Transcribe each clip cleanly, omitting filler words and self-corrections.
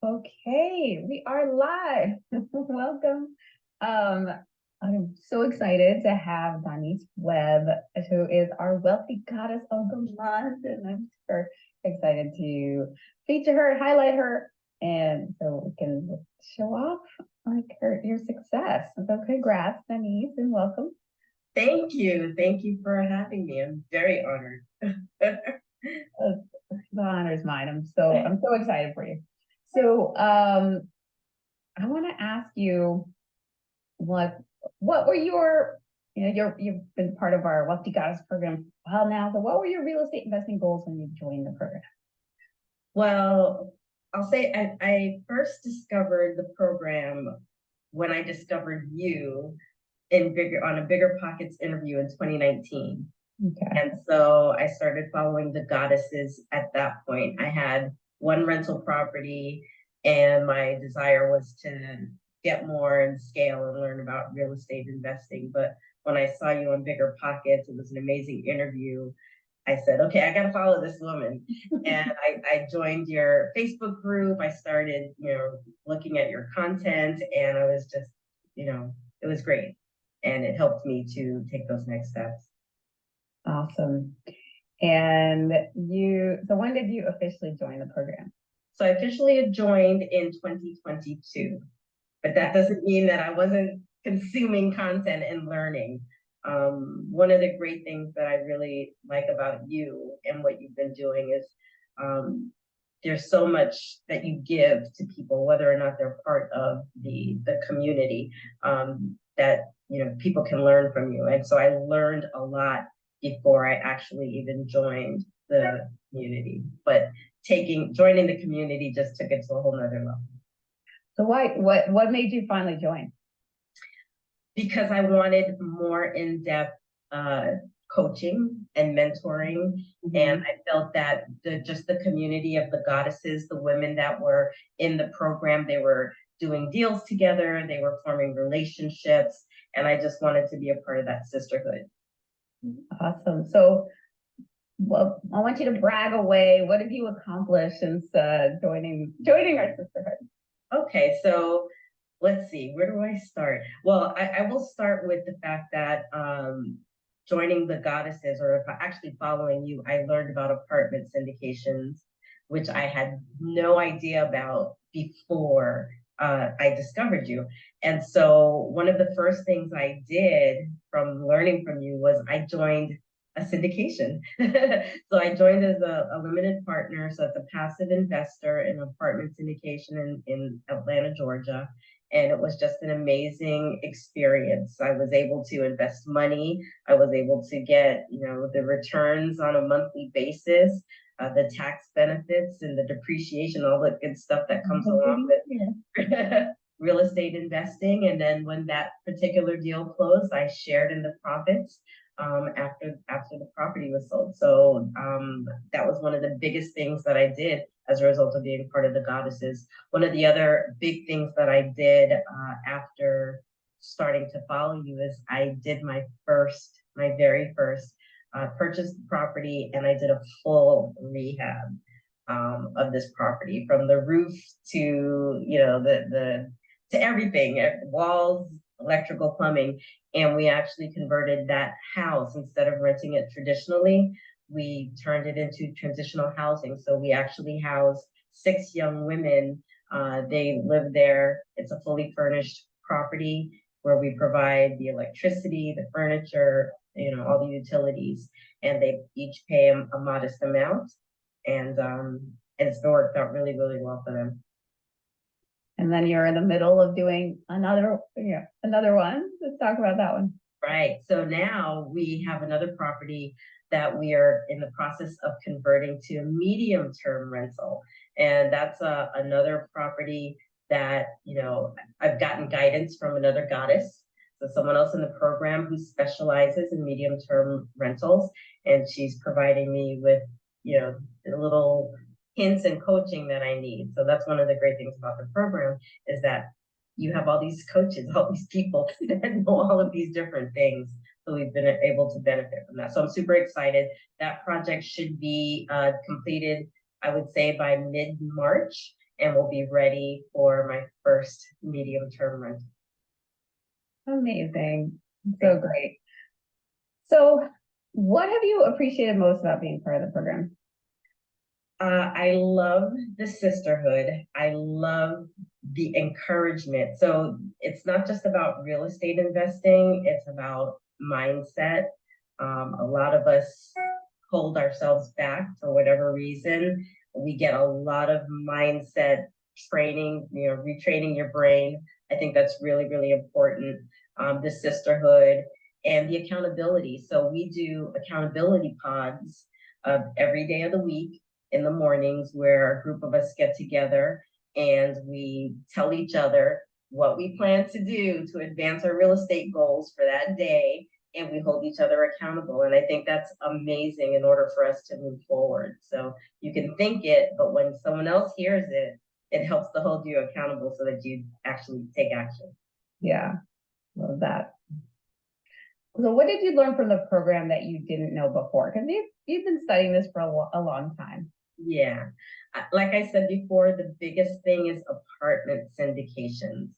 Okay, we are live. Welcome. I'm so excited to have Donnise Webb, who is our Wealthy Goddess of the Month, and I'm super excited to feature her, highlight her, and so we can show off your success. So congrats, Donnise, and welcome. Thank you. Thank you for having me. I'm very honored. The honor is mine. I'm so excited for you. So I want to ask you what were your you've been part of our Wealthy Goddess program for a while now. So what were your real estate investing goals when you joined the program? Well, I'll say I first discovered the program when I discovered you on a Bigger Pockets interview in 2019. Okay. And so I started following the Goddesses at that point. I had one rental property, and my desire was to get more and scale and learn about real estate investing. But when I saw you on Bigger Pockets, it was an amazing interview. I said, okay, I got to follow this woman. And I joined your Facebook group. I started, looking at your content, and I was just, it was great. And it helped me to take those next steps. Awesome. And so when did you officially join the program? So I officially joined in 2022, but that doesn't mean that I wasn't consuming content and learning. One of the great things that I really like about you and what you've been doing is there's so much that you give to people, whether or not they're part of the community, that people can learn from you. And so I learned a lot before I actually even joined the community. But joining the community just took it to a whole nother level. So what made you finally join? Because I wanted more in-depth coaching and mentoring. Mm-hmm. And I felt that the community of the Goddesses, the women that were in the program, they were doing deals together, they were forming relationships, and I just wanted to be a part of that sisterhood. Awesome. So well, I want you to brag away. What have you accomplished since joining our sisterhood? Okay, so let's see, where do I start? Well, I will start with the fact that joining the Goddesses, or actually following you, I learned about apartment syndications, which I had no idea about before I discovered you. And so one of the first things I did from learning from you was I joined a syndication. So I joined as a limited partner. So it's a passive investor in apartment syndication in Atlanta, Georgia. And it was just an amazing experience. I was able to invest money. I was able to get, the returns on a monthly basis, the tax benefits and the depreciation, all the good stuff that comes along with real estate investing. And then when that particular deal closed, I shared in the profits after the property was sold. So that was one of the biggest things that I did as a result of being part of the Goddesses. One of the other big things that I did after starting to follow you is I did my very first purchased property, and I did a full rehab of this property, from the roof to to everything, walls, electrical, plumbing. And we actually converted that house. Instead of renting it traditionally, we turned it into transitional housing. So we actually house 6 young women. They live there. It's a fully furnished property where we provide the electricity, the furniture, all the utilities, and they each pay a modest amount. And it's worked out really, really well for them. And then you're in the middle of doing another one. Let's talk about that one. Right. So now we have another property that we are in the process of converting to a medium-term rental. And that's another property that, I've gotten guidance from another goddess. So someone else in the program who specializes in medium-term rentals. And she's providing me with, the little hints and coaching that I need. So that's one of the great things about the program, is that you have all these coaches, all these people that know all of these different things. So we've been able to benefit from that. So I'm super excited. That project should be completed, I would say, by mid-March. and will be ready for my first medium-term rental. Amazing. So great. So what have you appreciated most about being part of the program? I love the sisterhood. I love the encouragement. So it's not just about real estate investing, it's about mindset. A lot of us hold ourselves back for whatever reason. We get a lot of mindset training, retraining your brain. I think that's really, really important. The sisterhood and the accountability. So we do accountability pods every day of the week in the mornings, where a group of us get together and we tell each other what we plan to do to advance our real estate goals for that day, and we hold each other accountable. And I think that's amazing in order for us to move forward. So you can think it, but when someone else hears it, it helps to hold you accountable so that you actually take action. Yeah, love that. So what did you learn from the program that you didn't know before? Because you've been studying this for a long time. Yeah, like I said before, the biggest thing is apartment syndications.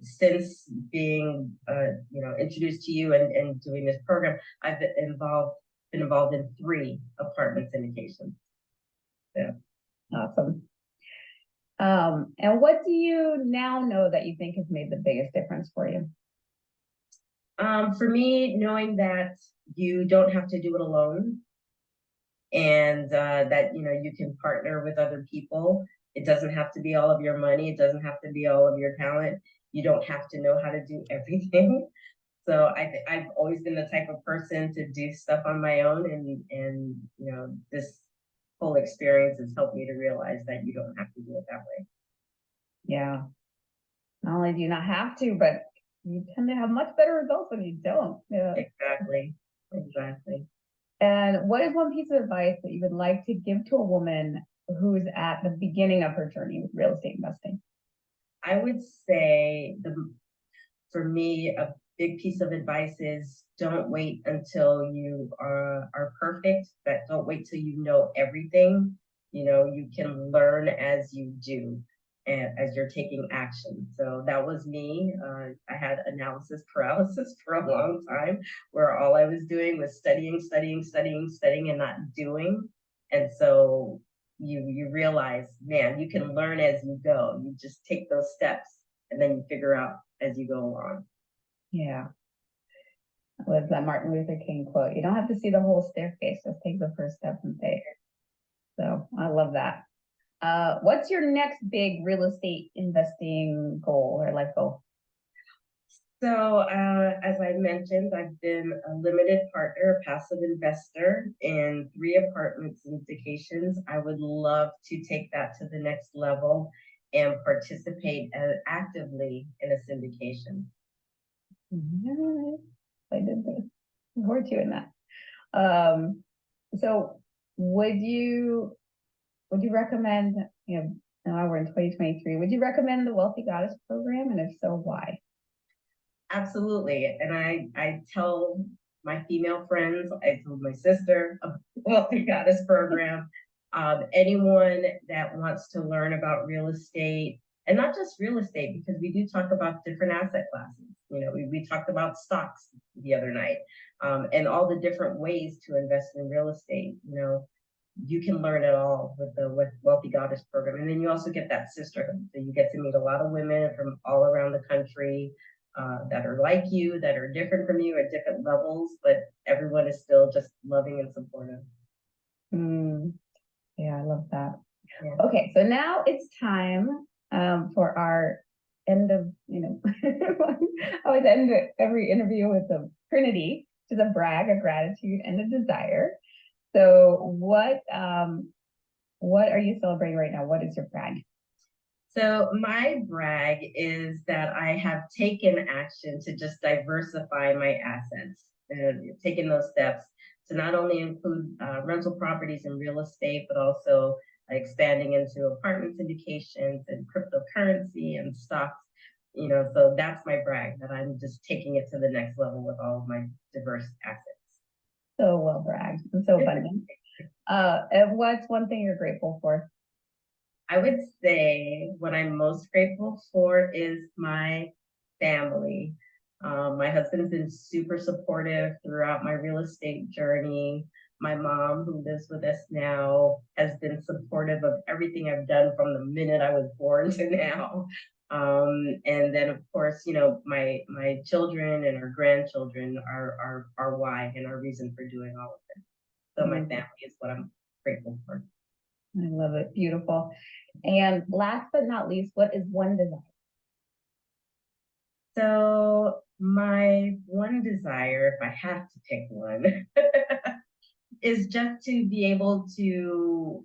Since being introduced to you and doing this program, I've been involved in 3 apartment syndications. Yeah. Awesome. And what do you now know that you think has made the biggest difference for you? For me, knowing that you don't have to do it alone, and that you can partner with other people. It doesn't have to be all of your money. It doesn't have to be all of your talent. You don't have to know how to do everything. So I've always been the type of person to do stuff on my own, and this whole experience has helped me to realize that you don't have to do it that way. Yeah. Not only do you not have to, but you tend to have much better results when you don't. Yeah. Exactly. And what is one piece of advice that you would like to give to a woman who's at the beginning of her journey with real estate investing? I would say for me, a big piece of advice is don't wait until you are perfect. Don't wait till you know everything. You can learn as you do and as you're taking action. So that was me. I had analysis paralysis for a long time, where all I was doing was studying and not doing. And so you realize, man, you can learn as you go. You just take those steps and then you figure out as you go along. Yeah. That was that Martin Luther King quote. You don't have to see the whole staircase, just take the first step and take it. So I love that. What's your next big real estate investing goal or life goal? So as I mentioned, I've been a limited partner, a passive investor in 3 apartment syndications. I would love to take that to the next level and participate actively in a syndication. I did this. We're doing that. So would you recommend, now we're in 2023, would you recommend the Wealthy Goddess program? And if so, why? Absolutely. And I tell my female friends, I told my sister about the Wealthy Goddess program. Anyone that wants to learn about real estate, and not just real estate, because we do talk about different asset classes. We talked about stocks the other night, and all the different ways to invest in real estate. You can learn it all with the Wealthy Goddess program. And then you also get that sisterhood. So you get to meet a lot of women from all around the country that are like you, that are different from you at different levels, but everyone is still just loving and supportive. Yeah, I love that. Yeah. Okay, so now it's time for our end of, I always end every interview with the Trinity, which is a brag, a gratitude, and a desire. So what are you celebrating right now? What is your brag? So my brag is that I have taken action to just diversify my assets and taken those steps to not only include rental properties and real estate, but also expanding into apartment syndications and cryptocurrency and stocks. So that's my brag, that I'm just taking it to the next level with all of my diverse assets. So well bragged and so abundant. And what's one thing you're grateful for? I would say what I'm most grateful for is my family. My husband's been super supportive throughout my real estate journey. My mom, who lives with us now, has been supportive of everything I've done from the minute I was born to now. And then of course, you know, my children and our grandchildren are why and our reason for doing all of this. So my family is what I'm grateful for. I love it. Beautiful. And last but not least, what is one desire? So my one desire, if I have to pick one, is just to be able to,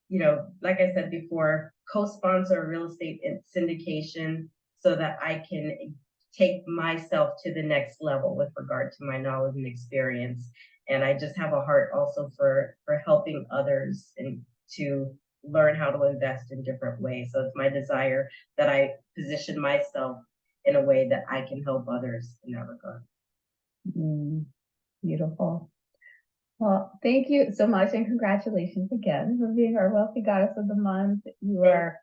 you know, like I said before, co-sponsor a real estate syndication so that I can take myself to the next level with regard to my knowledge and experience. And I just have a heart also for helping others and to learn how to invest in different ways. So it's my desire that I position myself in a way that I can help others in that regard. Beautiful. Well, thank you so much and congratulations again for being our Wealthy Goddess of the Month. You are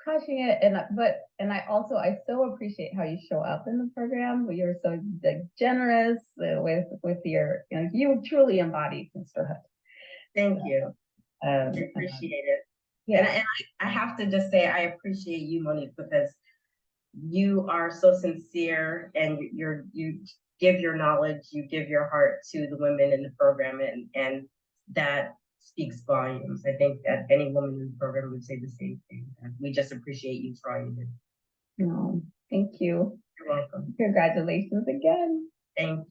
crushing it, and I so appreciate how you show up in the program. You're so generous with your, you know, you truly embody sisterhood. Thank you. I appreciate it. Yeah. And I have to just say, I appreciate you, Monick, because you are so sincere and you give your knowledge, you give your heart to the women in the program, and that speaks volumes. I think that any woman in the program would say the same thing. We just appreciate you for all you do. No, thank you. You're welcome. Congratulations again. Thank you.